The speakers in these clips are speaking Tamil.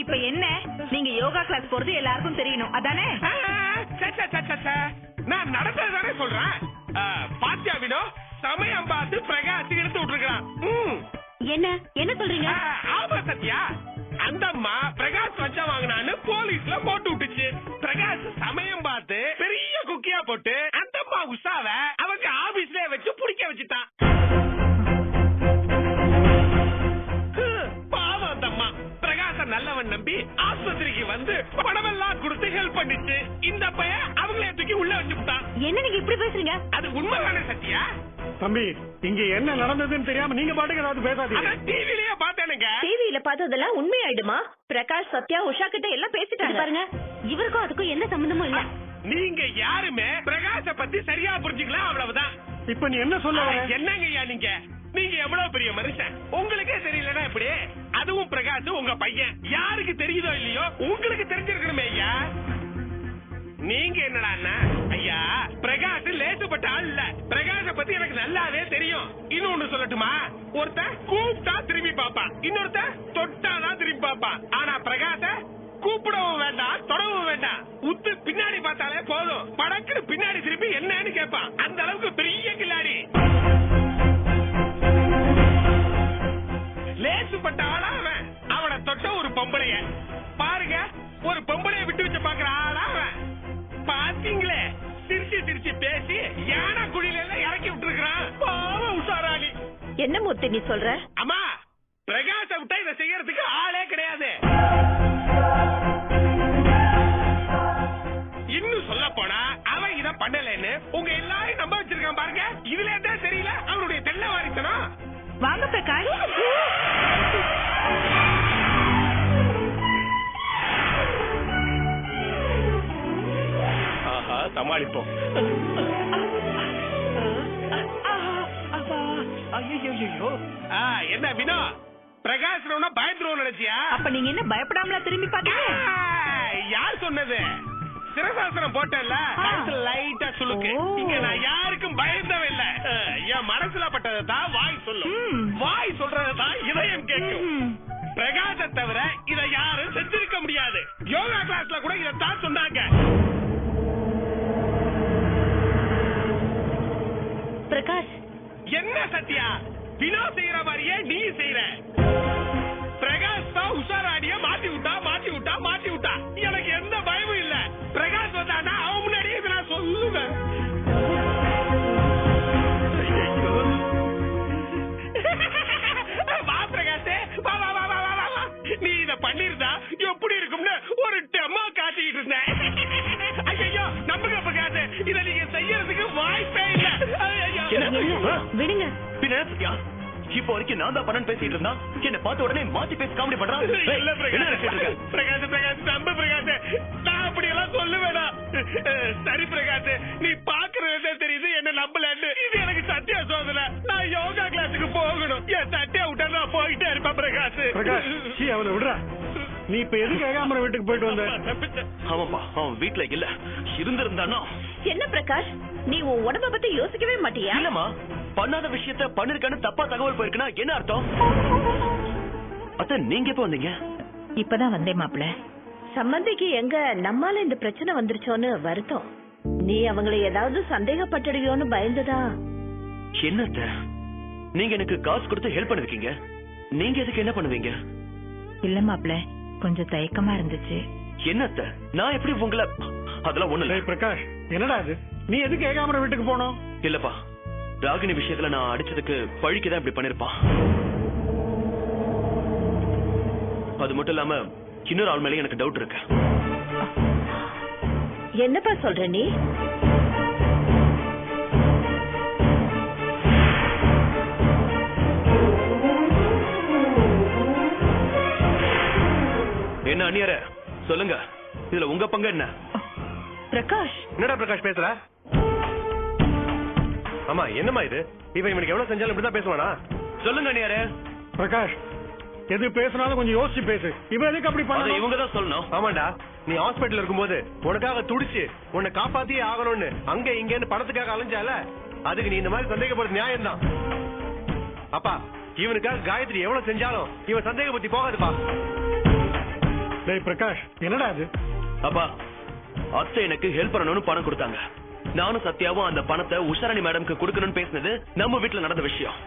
இப்ப என்ன, நீங்க யோகா கிளாஸ் போறது எல்லாருக்கும் தெரியணும் அதானே? நான் நடந்ததானே சொல்றேன். பாத்தியா வினோ, சமயம் பார்த்து பிரகாஷ் எடுத்து விட்டுருக்கான். என்ன என்ன சொல்றீங்க? ஆமா சத்யா, அந்த அம்மா பிரகாஷ் லஞ்சம் வாங்கினான்னு போலீஸ்ல போட்டு விட்டுச்சு. பிரகாஷ் சமயம் பார்த்து பெரிய குக்கியா போட்டு அந்த அம்மா உஷாவ அவங்க ஆபீஸ்ல வச்சு புடிக்க வச்சுட்டான். பாவம் அந்த அம்மா பிரகாஷ நல்லவன் நம்பி ஆஸ்பத்திரிக்கு வந்து பணமெல்லாம் கொடுத்து ஹெல்ப் பண்ணிச்சு. இந்த பையன் அவங்களே தூக்கி உள்ள வச்சுட்டான். என்ன நீங்க இப்படி பேசுறீங்க? அது உண்மைதானே சத்யா? தம்பி, இங்க என்ன நடந்ததுன்னு தெரியாம நீங்க பாட்டுக்கு ஏதாவது பேசாதீங்க. டிவிலயே பாத்தேனுங்க. டிவியில பார்த்ததெல்லாம் உண்மையாயிடுமா? பிரகாஷ், சத்யா, உஷா கிட்ட எல்லாம் பேசிட்டாங்க பாருங்க. இவருக்கும் அதுக்கும் எந்த சம்பந்தமும் இல்ல. நீங்க யாருமே பிரகாஷ பத்தி சரியா புரிஞ்சுக்கலாம், அவ்வளவுதான். இப்ப நீ என்ன சொல்ல வர? என்னங்கய்யா நீங்க எவ்வளவு பெரிய மனுஷன், உங்களுக்கே தெரியலன்னா எப்படி? அதுவும் பிரகாஷ் உங்க பையன். யாருக்கு தெரியுதோ இல்லையோ உங்களுக்கு தெரிஞ்சிருக்கணுமே ஐயா. நீங்க என்னடா ஐயா, பிரகாஷ் லேசுப்பட்ட ஆள் இல்ல. பிரகாஷ பத்தி எனக்கு நல்லாவே தெரியும். இன்னொன்னு சொல்லட்டுமா, ஒருத்தன் கூப்பிட்டா திரும்பி பாப்பான், இன்னொருத்தன் தொட்டாதான் திரும்பி பாப்பான். ஆனா பிரகாஷ கூப்பிடவும் வேண்டாம், தொடவும் வேண்டாம், உத்து பின்னாடி பார்த்தாலே போதும், படக்கு பின்னாடி திருப்பி என்னன்னு கேட்பான். அந்த அளவுக்கு பெரிய கில்லாடி. லேசுப்பட்ட ஆளா அவன். அவனை தொட்ட ஒரு பொம்பளைய பாருங்க, ஒரு பொம்பளைய விட்டு வச்சு பாக்குற ஆளா அவன். பாத்தீங்களே, சிரிச்சு சிரிச்சு பேசி யானை குழியில எல்லாம் இறக்கி விட்டுருக்கான். பாவம் உஷாராணி. என்ன மூர்த்தி நீ சொல்ற? அம்மா, பிரகாஷ விட்டா இதை செய்யறதுக்கு ஆளே கிடையாது. இன்னும் சொல்ல போனா அவன் இத பண்ணலன்னு உங்க எல்லாரும் நம்ப வச்சிருக்கான் பாருங்க. இதுல என்ன தெரியல அவனுடைய தெல்ல வாரிசனம். வாங்க பிரகாஷ். ஆஹா, சமாளிப்போம். என்ன வினோ, பிரகாஷ் பயந்துருவோம் நினைச்சியா? அப்ப நீங்க என்ன பயப்படாமல திரும்பி பாத்தீங்க? யார் சொன்னது? சிரசாசனம் போட்டல, லைட்டா சுளுக்கு. இங்க நான் யாருக்கும் பயந்தவன் இல்ல. என் மனசுல பட்டதான் வாய் சொல்லும், வாய் சொல்றதுதான் இதயம் கேட்கும். பிரகாஷ தவிர இதை யாரும் செஞ்சிருக்க முடியாது. யோகா கிளாஸ்ல கூட இதைத்தான் சொன்னாங்க. பிரகாஷ், என்ன சத்யா, வினோ செய்யற மாதிரியே நீ செய்யற. பிரகாஷ் தான் உஷாராடிய மாத்தி விட்டா. எனக்கு எந்த பயமும் இல்ல. பிரகாஷ் வந்தானா அவன் முன்னாடியே நான் சொல்லுவேன். வா பிரகாஷ், வா வா வா வா வா வா. நீ இத பண்ணிருந்தா எப்படி இருக்கும்னு ஒரு டெமோ காட்டிட்டு இருந்தேன். ஐயோ, நம்புங்க பிரகாஷ், இத நீங்க செய்யறதுக்கு வாய்ப்பே இல்ல. விடுங்க. இப்போ வரைக்கும் நான் தான் பண்ணு பேசிட்டு இருந்தா என்ன பார்த்த உடனே மாத்தி பேசி காமெடி பண்றான். பிரகாஷ், நம்ப பிரகாஷ், நான் அப்படி எல்லாம் சொல்ல வேணாம். சரி பிரகாஷ், நீ பாக்குறதே தெரியுது என்ன நம்பலன்னு. இது எனக்கு சத்தியா சோதனை. நான் யோகா கிளாஸுக்கு போகணும். என் சத்தியா விட்டா நான் போயிட்டே இருப்பேன். பிரகாஷ், அவனை விடுற. நீ இப்ப எதுக்கு ஏகாம்பரம் வீட்டுக்கு போயிட்டு வந்த? ஆமாப்பா, அவன் வீட்டுல இல்ல. இருந்திருந்தானா? என்ன பிரகாஷ், நீ உன் உடம்ப பத்தி யோசிக்கவே மாட்டியா? இல்லம்மா, பண்ணாத விஷயத்த பண்ணிருக்கான்னு தப்பா தகவல் போயிருக்குன்னா என்ன அர்த்தம்? அத்த, நீங்க எப்ப வந்தீங்க? இப்பதான் வந்தேன் மாப்பிள்ள. சம்பந்திக்கு எங்க நம்மால இந்த பிரச்சனை வந்துருச்சோன்னு வருத்தம். நீ அவங்களை ஏதாவது சந்தேகப்பட்டுடுவியோன்னு பயந்துதா? என்னத்த, நீங்க எனக்கு காசு கொடுத்து ஹெல்ப் பண்ணிருக்கீங்க, நீங்க எதுக்கு என்ன பண்ணுவீங்க? இல்ல மாப்பிள்ள, கொஞ்சம் தயக்கமா இருந்துச்சு. என்னத்த, நான் எப்படி உங்களை? அதெல்லாம் ஒண்ணு இல்ல. பிரகாஷ், என்னடா இது? நீ எதுக்கு ஏகாம்பரம் வீட்டுக்கு போனோம்? இல்லப்பா, ராகினி விஷயத்துல நான் அடிச்சதுக்கு பழிக்குதான் இப்படி பண்ணிருப்பான். அது மட்டும் இல்லாம இன்னொரு ஆள் மேலே எனக்கு டவுட் இருக்கு. என்னப்பா சொல்ற நீ? என்ன அண்ணியார சொல்லுங்க, இதுல உங்க பங்கு என்ன? பிரகாஷ், என்னடா பிரகாஷ் பேசுற? ஆமா, என்னமா இது? இவனுக்கு எவ்வளவு செஞ்சாலும் இப்படிதான் பேசுவானா? சொல்லுங்க அண்ணியாரே. பிரகாஷ், எது பேசினாலும் கொஞ்சம் யோசிச்சு பேசு. இவன் எதுக்கு அப்படி பண்ண? இவங்க தான் சொல்லணும். ஆமாண்டா, நீ ஹாஸ்பிட்டல் இருக்கும்போது உனக்காக துடிச்சு உன்னை காப்பாத்தியே ஆகணும்னு அங்க இங்கன்னு பணத்துக்காக அலைஞ்சால, அதுக்கு நீ இந்த மாதிரி சந்தேகப்படுறது நியாயம் தான். அப்பா, இவனுக்காக காயத்ரி எவ்வளவு செஞ்சாலும் இவன் சந்தேக பத்தி போகாதுப்பா. டேய் பிரகாஷ், என்னடா அது? அப்பா, அத்தை எனக்கு ஹெல்ப் பண்ணணும்னு பணம் கொடுத்தாங்க. நானும் சத்யாவும் அந்த பணத்தை உஷாராணி மேடம்க்கு கொடுக்கணும்னு பேசினது நம்ம வீட்டுல நடந்த விஷயம்.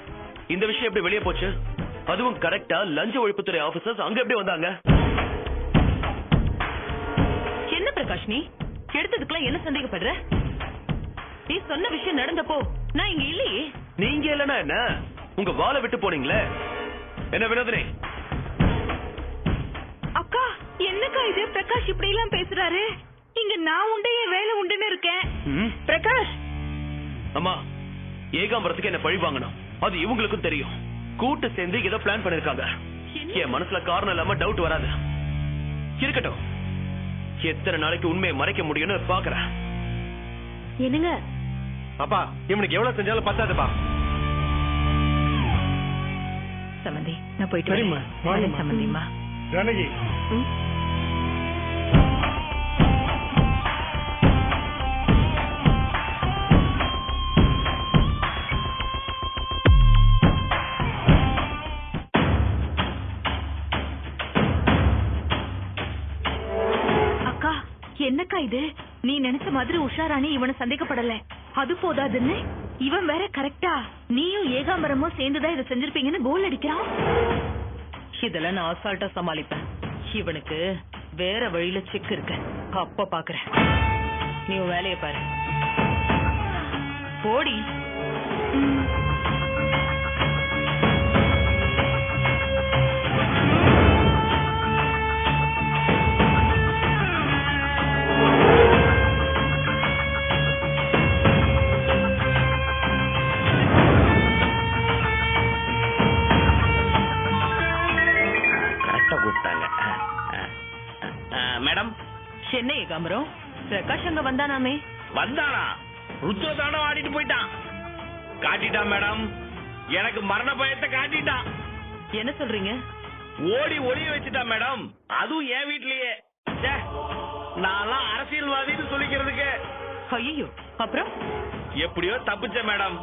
இந்த விஷயம் எப்படி வெளியே போச்சு? அதுவும் கரெக்டா லஞ்ச ஒழிப்புத்துறை ஆபீசர்ஸ் அங்க எப்படி வந்தாங்க? என்ன பிரகாஷ், நீ எடுத்ததுக்குலாம் என்ன சந்தேகப்படுற? நீ சொன்ன விஷயம் நடந்தப்போ நான் இங்க இல்லையே. நீங்க இல்லனா என்ன, உங்க வாளை விட்டு போனீங்களே. என்ன வினோதினி? அக்கா, என்னக்கா இது? பிரகாஷ் இப்படி எல்லாம் பேசுறாரு. இங்க நான் உண்டு, என் வேலை உண்டுன்னு இருக்கேன். பிரகாஷ், அம்மா, ஏகாம்பரத்துக்கு என்ன பழி வாங்கணும், அது இவங்களுக்கும் தெரியும். கூட்டு சேர்ந்து ஏதோ பிளான் பண்ணிருக்காங்க. என் மனசுல காரணம் இல்லாம டவுட் வராது. இருக்கட்டும், எத்தனை நாளைக்கு உண்மையை மறைக்க முடியும்னு பாக்குறேன். என்னங்க அப்பா, இவனுக்கு எவ்வளவு செஞ்சாலும் பத்தாதுப்பா. சம்பந்தி, நான் போயிட்டு சரிம்மா, வாங்கம்மா. சம்பந்திமா. ஜானகி, அக்கா, என்னக்கா இது? நீ நினைச்ச மாதிரி உஷாராணி இவனை சந்தேகப்படல. அது போதாதுன்னு இவன் வேற கரெக்டா நீயும் ஏகாம்பரமும் சேர்ந்துதான் இதை செஞ்சிருப்பீங்கன்னு கோல் அடிக்கிறான். இதெல்லாம் நான் அசால்ட்டா சமாளிப்பேன். இவனுக்கு வேற வழியில செக் இருக்கு, அப்ப பாக்குறேன். நீ உன் வேலைய பாரு. போடி. மேடம், என்ன ஏகாம்பரம், பிரகாஷ் அங்க வந்தானாமே? வந்தானா? ருத்ரதானம் ஆடிட்டு போயிட்டான். காட்டிட்டான் மேடம், எனக்கு மரண பயத்தை காட்டிட்டான். என்ன சொல்றீங்க? ஓடி ஒளிய வச்சுட்டான் மேடம், அதுவும் என் வீட்லயே. நான்லாம் அரசியல்வாதின்னு சொல்லிக்கிறதுக்கு. ஐயோ, அப்புறம் எப்படியோ தப்பிச்ச மேடம்.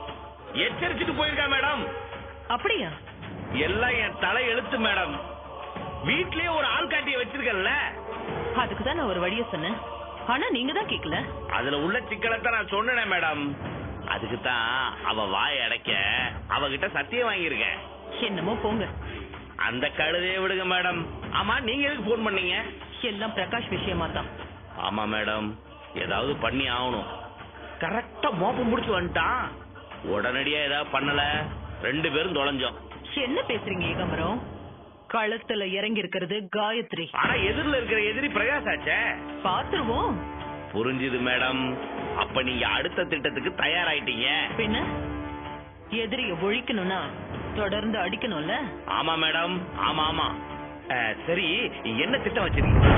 எச்சரிச்சுட்டு போயிருக்கா மேடம். அப்படியா? எல்லாம் என் தலை எழுத்து மேடம். வீட்லயே ஒரு ஆள் காட்டிய வச்சிருக்கல. அதுக்குதான் நான் ஒரு வழிய சொன்னேன், ஆனா நீங்க தான் கேக்கல. அதுல உள்ள சிக்கலத்தை நான் சொன்னேன் மேடம். அதுக்கு தான் அவ வாய் அடைக்க அவகிட்ட சத்தியம் வாங்கியிருக்கேன். என்னமோ போங்க. அந்த கழுதையை விடுங்க மேடம். ஆமா, நீங்க எதுக்கு போன் பண்ணீங்க? எல்லாம் பிரகாஷ் விஷயமா தான். ஆமா மேடம், ஏதாவது பண்ணி ஆகணும். கரெக்டா மோப்பம் முடிச்சு வந்துட்டான். உடனடியா ஏதாவது பண்ணல, 2 பேரும் தொலைஞ்சோம். என்ன பேசுறீங்க ஏகாம்பரம்? களத்துல இறங்கி இருக்கிறது காயத்ரி. ஆனா எதிரில இருக்கிற எதிரி பிரகாஷ் ஆச்சே. பாத்துருவோம். புரிஞ்சுது மேடம். அப்ப நீங்க அடுத்த திட்டத்துக்கு தயாராயிட்டீங்க. பின்ன எதிரிய ஒழிக்கணும்னா தொடர்ந்து அடிக்கணும்ல. ஆமா மேடம், ஆமா ஆமா. சரி, என்ன திட்டம் வச்சிருக்கீங்க?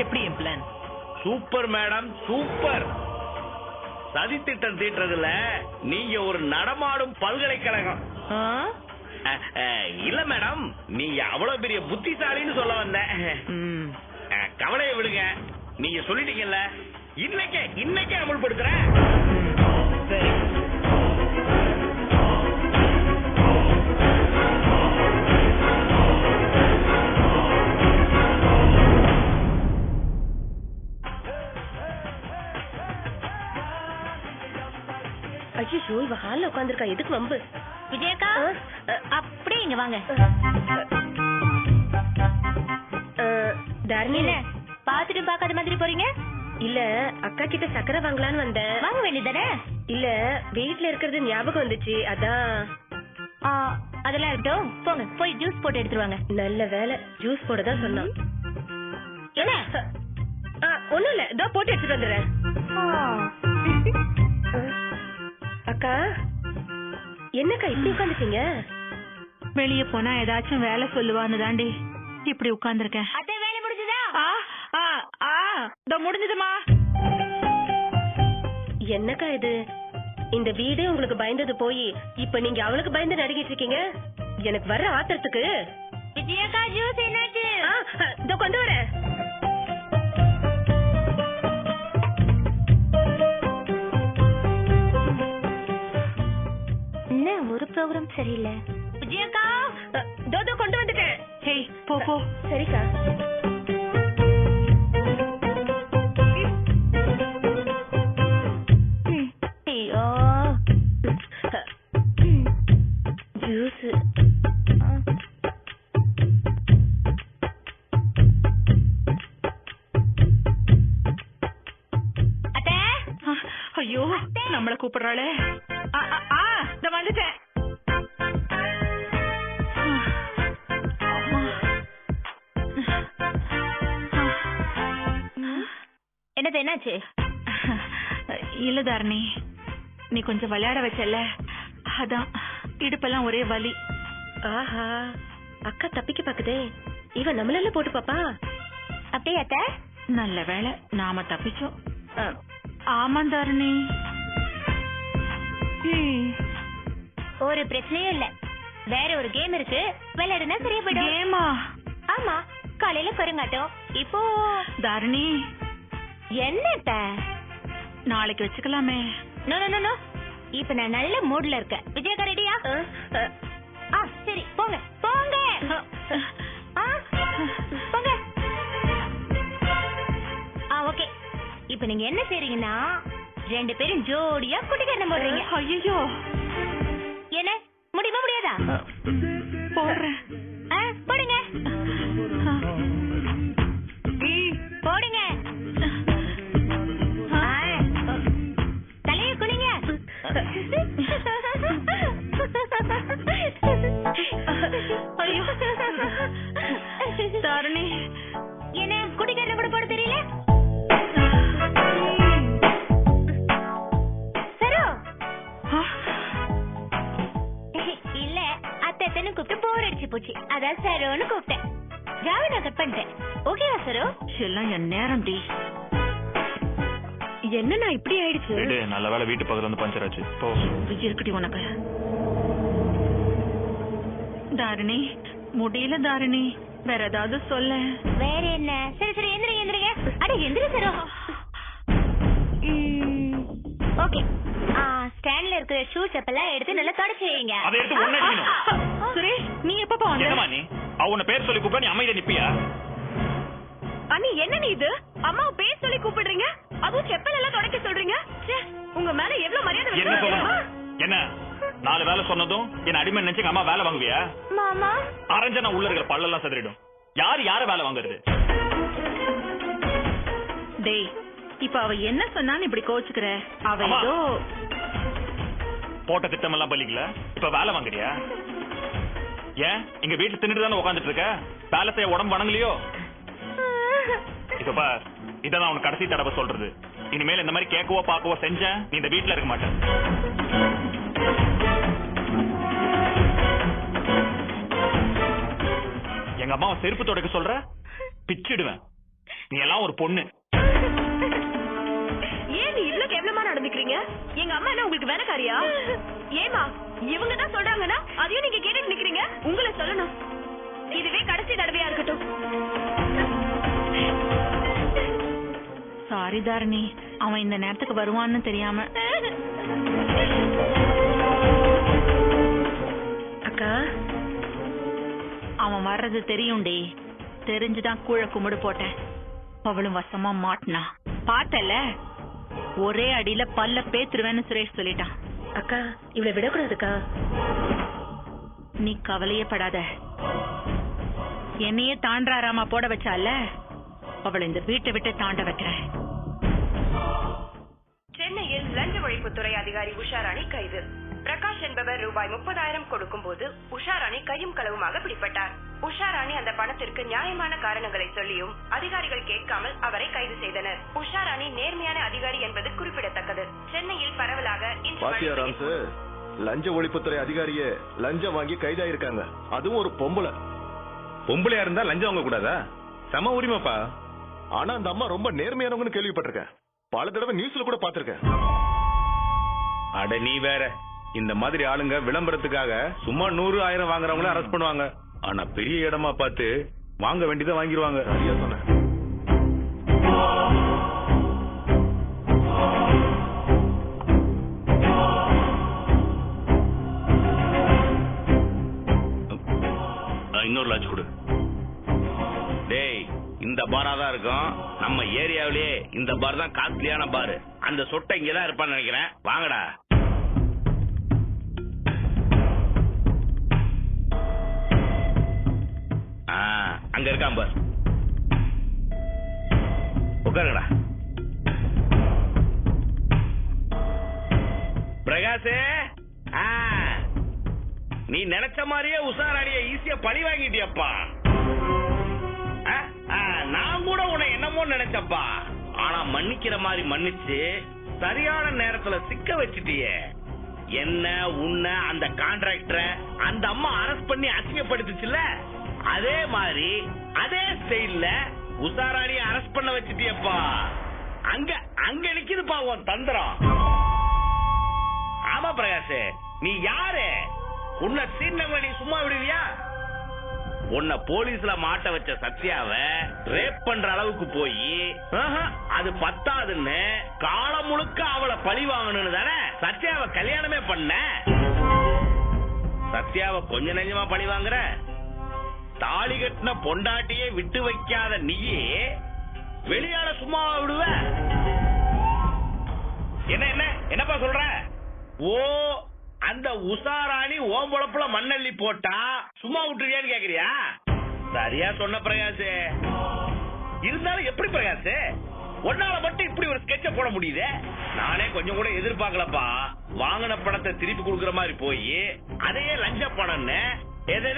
எப்படி என் பிளான்? Super madam, super. சதி திட்டம் தீட்டுறதுல நீங்க ஒரு நடமாடும் பல்கலைக்கழகம். இல்ல மேடம், நீங்க அவ்வளவு பெரிய புத்திசாலின்னு சொல்ல வந்தேன். கவலையை விடுங்க, நீங்க சொல்லிட்டீங்கல்ல, இன்னைக்கே அமல்படுத்துறேன். சரி. ஐயோ, இவ ஹால்ல உட்கார்ந்திருக்கா, எதுக்கு வம்பு? விஜயக்கா, அப்படியே இங்க வாங்க. தாரணி, பாத்துட்டு பாக்காத மாதிரி போறீங்க? இல்ல, அக்கா கிட்ட சக்கரை வாங்கலான்னு வந்தேன். வாங்க வேண்டியதானே? இல்ல, வீட்டுல இருக்கிறது ஞாபகம் வந்துச்சு, அதான். அதெல்லாம் இருக்கட்டும், போங்க போய் ஜூஸ் போட்டு எடுத்துருவாங்க. நல்ல வேலை, ஜூஸ் போட தான் சொன்னான். என்ன? ஒண்ணும் இல்ல, இதோ போட்டு எடுத்துட்டு வந்துடுறேன். அக்கா, என்னக்கா இப்படி உட்காந்துட்டீங்க? வெளிய போனா ஏதாச்சும் வேலை சொல்லுவான்னு தாண்டி இப்படி உட்கார்ந்திருக்கேன். அத்தை, வேலை முடிஞ்சதா? இதோ முடிஞ்சதுமா. என்னக்கா இது, இந்த வீடே உங்களுக்கு பயந்தது போய் இப்ப நீங்க அவளுக்கு பயந்து நடிக்கிட்டு இருக்கீங்க. எனக்கு வர்ற ஆத்திரத்துக்கு விஜயக்கா ஜூஸ் என்னாச்சு? இதோ கொண்டு வரேன். என்ன ஒரு ப்ரோக்ராம் சரியில்லை. விஜயக்கா இதோ கொண்டு வந்துட்டேன். ஹே போ போ. சரிக்கா. ஐயோ ஜூஸ். அத்தை ஐயோ நம்மள கூப்பிடுறாளே. இத வந்துட்டேன். என்னது என்னாச்சு? இல்ல தாரணி, நீ கொஞ்சம் விளையாட வச்சல, அதான் இடுப்பெல்லாம் ஒரே வலி. ஆஹா, அக்கா தப்பிக்க பாக்குதே. இவன் நம்மளால போட்டு பாப்பா. அப்படியே அத்தை? நல்ல வேளை நாம தப்பிச்சோம். ஆமா தாரணி. ஒரு பிரச்சனையும் இல்ல. வேற ஒரு கேம் இருக்கு, விளையாடுனா சரியா போயிடும். கேமா? ஆமா, காலையில கருங்காட்டம். இப்போ தாரணி என்னத்த நாளைக்கு வச்சுக்கலாமே. நோ நோ நோ, இப்ப நான் நல்ல மூட்ல இருக்கேன். விஜயக்கா ரெடியா? சரி போங்க போங்க போங்க. ஓகே, இப்ப நீங்க என்ன செய்றீங்கன்னா 2 பேரும் ஜோடியா குட்டிக்கரணம் போடுறீங்க. ஐயோ, என்ன முடியுமா முடியாதா? போடுறேன். போடுங்க போடுங்க. தலைய குனிங்க. ஐயோ தாரணி, என்ன குட்டிக்கரணம் கூட போட தெரியல? இல்ல, அத்தனை கூப்பிட்டு போர் அடிச்சு போச்சு, அதான் சரோன்னு கூப்பிட்டேன். ஜாவினா கட் பண்ணிட்டேன். ஓகேவா சரோ? எல்லாம் என் நேரம் டி. என்னண்ணா இப்படி ஆயிடுச்சு? நல்ல வேலை வீட்டு பக்கத்துல வந்து பஞ்சர் ஆச்சு. இருக்கட்டி உனக்கு. தாரணி முடியல தாரணி, வேற ஏதாவது சொல்ல. வேற என்ன? சரி சரி எந்திரிங்க எந்திரிங்க. அட எந்திரி சரோ. ஓகே, ஸ்டாண்ட்ல இருக்கிற ஷூ செப்பெல்லாம் எடுத்து நல்லா தொடச்சு வைங்க. அதை எடுத்து ஒண்ணு அடிக்கணும். சுரேஷ், நீ எப்ப வந்த? என்னமா நீ அவன பேர் சொல்லி கூப்பிட நீ அமைதியா நிப்பியா? அண்ணி என்ன நீ இது? அம்மாவை பேர் சொல்லி கூப்பிடுறீங்க, அதுவும் செப்பல் எல்லாம் தொடக்க சொல்றீங்க. உங்க மேல எவ்வளவு மரியாதை. என்ன சொல்லணும்? என்ன 4 வேலை சொன்னதும் என்ன அடிமை நினைச்சு அம்மா வேலை வாங்குவியா? மாமா அரைஞ்சா நான் உள்ள இருக்கிற பல்லெல்லாம் சதுரிடும். யார வேலை வாங்குறது? டேய், இப்ப அவ என்ன சொன்னான்னு இப்படி கோச்சுக்கிற? அவ அம்மா. ஏதோ போட்ட திட்டம் எல்லாம் பலிக்கல, இப்ப வேலை வாங்குறியா? ஏன் இங்க வீட்டுல தின்னுட்டு தானே உட்காந்துட்டு இருக்க? வேலை செய்ய உடம்பு வணங்கலையோ? இப்ப இதான் உனக்கு கடைசி தடவை சொல்றது. இனிமேல் இந்த மாதிரி கேட்கவோ பாக்கவோ செஞ்ச நீ இந்த வீட்டுல இருக்க மாட்டேன். எங்க அம்மாவை செருப்பு தொடக்க சொல்ற, பிச்சிடுவேன். நீ எல்லாம் ஒரு பொண்ணு. ஏன் நீ இவ்வளவு கேவலமா நடந்துக்கிறீங்க? எங்க அம்மா என்ன உங்களுக்கு வேலைக்காரியா? ஏமா இவங்க தான் சொல்றாங்கன்னா அதையும் நீங்க கேட்டுட்டு நிக்கிறீங்க? உங்களை சொல்லணும், இதுவே கடைசி தடவையா இருக்கட்டும். சாரி தாரணி, அவன் இந்த நேரத்துக்கு வருவான்னு தெரியாம. அக்கா, அவன் வர்றது தெரியும்டி, தெரிஞ்சுதான் கூழ கும்பிடு போட்டேன். அவளும் வசமா மாட்டினா பார்த்தல, ஒரே அடியில பல்ல பேத்துருவேன்னு சுரேஷ் சொல்லிட்டான். அக்கா இவளை விடக்கூடாதுக்கா. நீ கவலையே படாத, என்னையே தாண்டாராமா போட வச்சால, அவளை இந்த வீட்டை விட்டு தாண்ட வைக்கிறேன். சென்னையில் லஞ்ச ஒழிப்புத்துறை அதிகாரி உஷாராணி கைது. பிரகாஷ் என்பவர் ரூபாய் 30,000 கொடுக்கும் போது உஷாராணி கையும் களவுமாக பிடிபட்டார். உஷாராணி அந்த பணத்திற்கு நியாயமான காரணங்களை சொல்லியும் அதிகாரிகள் கேட்காமல் அவரை கைது செய்தனர். உஷாராணி நேர்மையான அதிகாரி என்பது குறிப்பிடத்தக்கது. சென்னையில் பரவலாக லஞ்ச ஒழிப்புத்துறை அதிகாரியே லஞ்சம் வாங்கி கைதாயிருக்காங்க. அதுவும் ஒரு பொம்பளை. பொம்பளையா இருந்தா லஞ்சம் வாங்க கூடாதா? சம உரிமைப்பா. ஆனா அந்த அம்மா ரொம்ப நேர்மையானவங்கன்னு கேள்விப்பட்டிருக்கேன். பல தடவை நியூஸ்ல கூட பாத்திருக்கேன். அட நீ வேற, இந்த மாதிரி ஆளுங்க விளம்பரத்துக்காக சும்மா 100, 1000 வாங்குறவங்கள அரெஸ்ட் பண்ணுவாங்க. ஆனா பெரிய இடமா பார்த்து வாங்க வேண்டியதை வாங்கிடுவாங்க. சரியா சொன்ன. இன்னொரு லாட்ஜ் கொடு. டேய், இந்த பாரா தான் இருக்கும். நம்ம ஏரியாவிலேயே இந்த பார் தான் காஸ்ட்லியான பார். அந்த சொட்டை இங்கதான் இருப்பான்னு நினைக்கிறேன். வாங்கடா. அங்க இருக்கான் பார். உட்காருங்கடா. பிரகாஷே, நீ நினைச்ச மாதிரியே உஷாராணிய ஈஸியா பழி வாங்கிட்டியப்பா. நான் கூட உன்னை என்னமோ நினைச்சப்பா. ஆனா மன்னிக்கிற மாதிரி மன்னிச்சு சரியான நேரத்துல சிக்க வச்சுட்டியே. என்ன உன்ன அந்த கான்ட்ராக்டரை அந்த அம்மா அரெஸ்ட் பண்ணி அசிங்கப்படுத்துச்சுல்ல, அதே மாதிரி அதே ஸ்டைல்ல உஷாராணிய அரெஸ்ட் பண்ண வச்சுட்டியப்பா. அங்க அங்க நிக்குதுப்பா உன் தந்திரம். ஆமா பிரகாஷ், நீ யாரு? உன்னை சீன்ல நீ சும்மா விடுவியா? உன்னை போலீஸ்ல மாட்ட வச்ச சத்யாவை ரேப் பண்ற அளவுக்கு போய் அது பத்தாதுன்னு காலம் முழுக்க அவளை பழி வாங்கணும்னு தானே சத்யாவை கல்யாணமே பண்ண. சத்யாவை கொஞ்ச நெஞ்சமா பழி வாங்குற? தாலி கட்டின பொண்டாட்டியே விட்டு வைக்காத நீயே வெளியால சும்மாவா விடுவ? என்ன என்ன என்னப்பா சொல்ற? ஓ, அந்த உஷாராணி ஓம்பளப்புல மண்ணள்ளி போட்டா சும்மா விட்டுறியான்னு கேக்குறியா? சரியா சொன்ன பிரகாஷ். இருந்தாலும் எப்படி பிரகாஷ் உன்னால மட்டும் இப்படி ஒரு ஸ்கெட்ச போட முடியுது? நானே கொஞ்சம் கூட எதிர்பார்க்கலப்பா. வாங்கின பணத்தை திருப்பி கொடுக்கற மாதிரி போய் அதையே லஞ்ச பணம்னு. எது?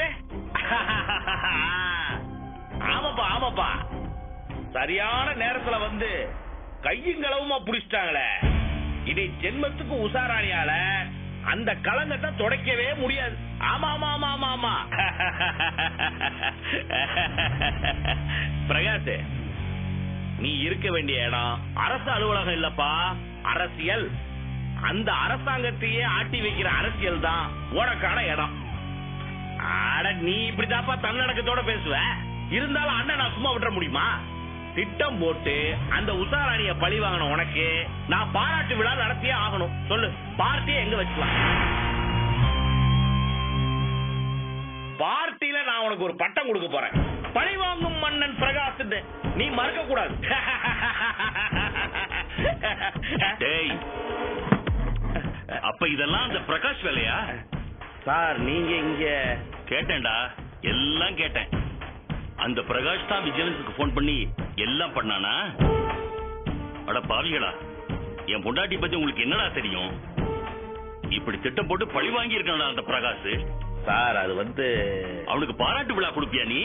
ஆமாப்பா ஆமாப்பா, சரியான நேரத்துல வந்து கையுங்களவுமா புடிச்சிட்டாங்களே. இதை ஜென்மத்துக்கு உஷாராணியால அந்த கலங்கத்தை துடைக்கவே முடியாது. ஆமா ஆமா ஆமா ஆமா ஆமா. பிரகாஷ், நீ இருக்க வேண்டிய இடம் அரசு அலுவலகம் இல்லப்பா, அரசியல். அந்த அரசாங்கத்தையே ஆட்டி வைக்கிற அரசியல் தான் உனக்கான இடம். அட நீ இப்படிதாப்பா தன்னடக்கத்தோட பேசுவ. இருந்தாலும் அண்ணன் நான் சும்மா விட்டுற முடியுமா? திட்டம் போட்டு அந்த உஷாராணிய பழி வாங்கின உனக்கு நான் பாராட்டு விழா நடத்தியே ஆகணும். சொல்லு, பார்ட்டியை எங்க வச்சுக்கலாம்? பார்ட்டியில நான் உனக்கு ஒரு பட்டம் கொடுக்க போறேன். பழி வாங்கும் மன்னன் பிரகாஷ். நீ மறக்க கூடாது. அப்ப இதெல்லாம் அந்த பிரகாஷ் வேலையா? சார் நீங்க இங்க கேட்டேன்டா, எல்லாம் கேட்டேன். அந்த பிரகாஷ் தான் விஜிலன்ஸுக்கு போன் பண்ணி எல்லாம் பண்ணானா? அட பாவிகளா, என் பொண்டாட்டி பத்தி உங்களுக்கு என்னடா தெரியும்? இப்படி திட்டம் போட்டு பழி வாங்கி இருக்கானடா அந்த பிரகாஷ். சார் அது வந்து அவனுக்கு பாராட்டு விழா கொடுப்பியா நீ?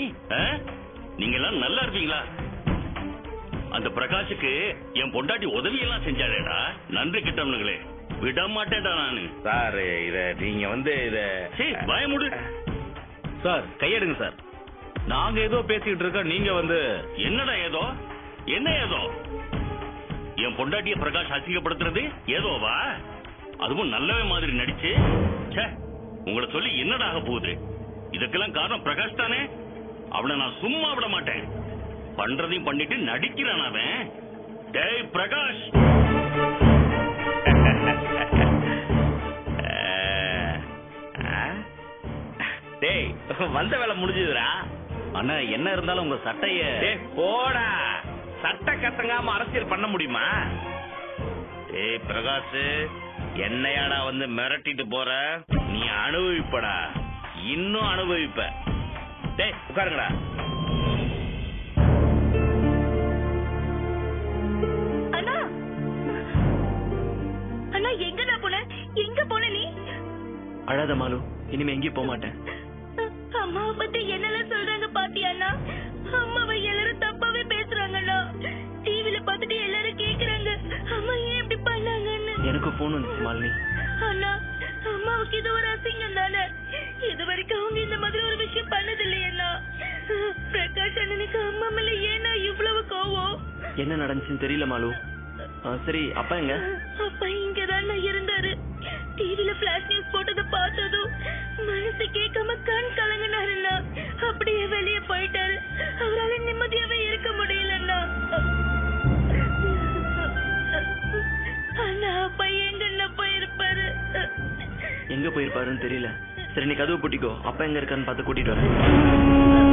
நீங்க எல்லாம் நல்லா இருப்பீங்களா? அந்த பிரகாஷுக்கு என் பொண்டாட்டி உதவி எல்லாம் செஞ்சாடேடா. நன்றி கிட்டவனுங்களே, விட மாட்டேன்டா நானு. சார் இத நீங்க வந்து இத பயமுடு. Sir கையெடுங்க sir. நாங்க ஏதோ பேசிட்டு இருக்க, நீங்க வந்து என்னடா ஏதோ? என்ன ஏதோ? என் பொண்டாட்டிய பிரகாஷ் அசிங்கப்படுத்துறது ஏதோவா? அதுவும் நல்லவே மாதிரி நடிச்சு. உங்களை சொல்லி என்னடா ஆக போகுது? இதுக்கெல்லாம் காரணம் பிரகாஷ் தானே. அவனை நான் சும்மா விட மாட்டேன். பண்றதையும் பண்ணிட்டு நடிக்கிறான் அவன். டேய் பிரகாஷ், டேய் வந்த வேலை முடிஞ்சதுடா. அண்ணா என்ன இருந்தாலும் உங்க சட்டைய போடா. சட்ட கசங்காம அரசியல் பண்ண முடியுமா? டேய் பிரகாஷ், என்னையாடா வந்து மிரட்டிட்டு போற? நீ அனுபவிப்படா, இன்னும் அனுபவிப்ப. டேய் உட்காருங்கடா. அண்ணா அண்ணா எங்கடா போன? எங்க போன நீ? அழாத மாலு, இனிமே எங்கேயும் போக மாட்டேன். அம்மாவை பத்தி என்னெல்லாம் சொல்றாங்க பாத்தியாண்ணா? அம்மாவை எல்லாரும் தப்பாவே பேசுறாங்கண்ணா. டிவில பாத்துட்டு எல்லாரும் கேக்குறாங்க அம்மா ஏன் இப்படி பண்ணாங்கன்னு. எனக்கு போன் வந்துச்சு மாலினி. அண்ணா அம்மாவுக்கு இது ஒரு அசிங்கம் தானே. இது வரைக்கும் அவங்க இந்த மாதிரி ஒரு விஷயம் பண்ணது இல்லையண்ணா. பிரகாஷ் அண்ணனுக்கு அம்மா மேல ஏன்னா இவ்வளவு கோவம்? என்ன நடந்துச்சுன்னு தெரியல மாலு. சரி அப்பா எங்க? அப்பா இங்கதான் இருந்தாரு. பேசி கேட்காம கண் கலங்கினாருண்ணா. அப்படியே வெளியே போயிட்டாரு. அவரால நிம்மதியாவே இருக்க முடியலண்ணா. அண்ணா அப்பா எங்கண்ணா போயிருப்பாரு? எங்க போயிருப்பாருன்னு தெரியல. சரி நீ கதவு பூட்டிக்கோ, அப்பா எங்க இருக்கான்னு பார்த்து கூட்டிட்டு வரேன்.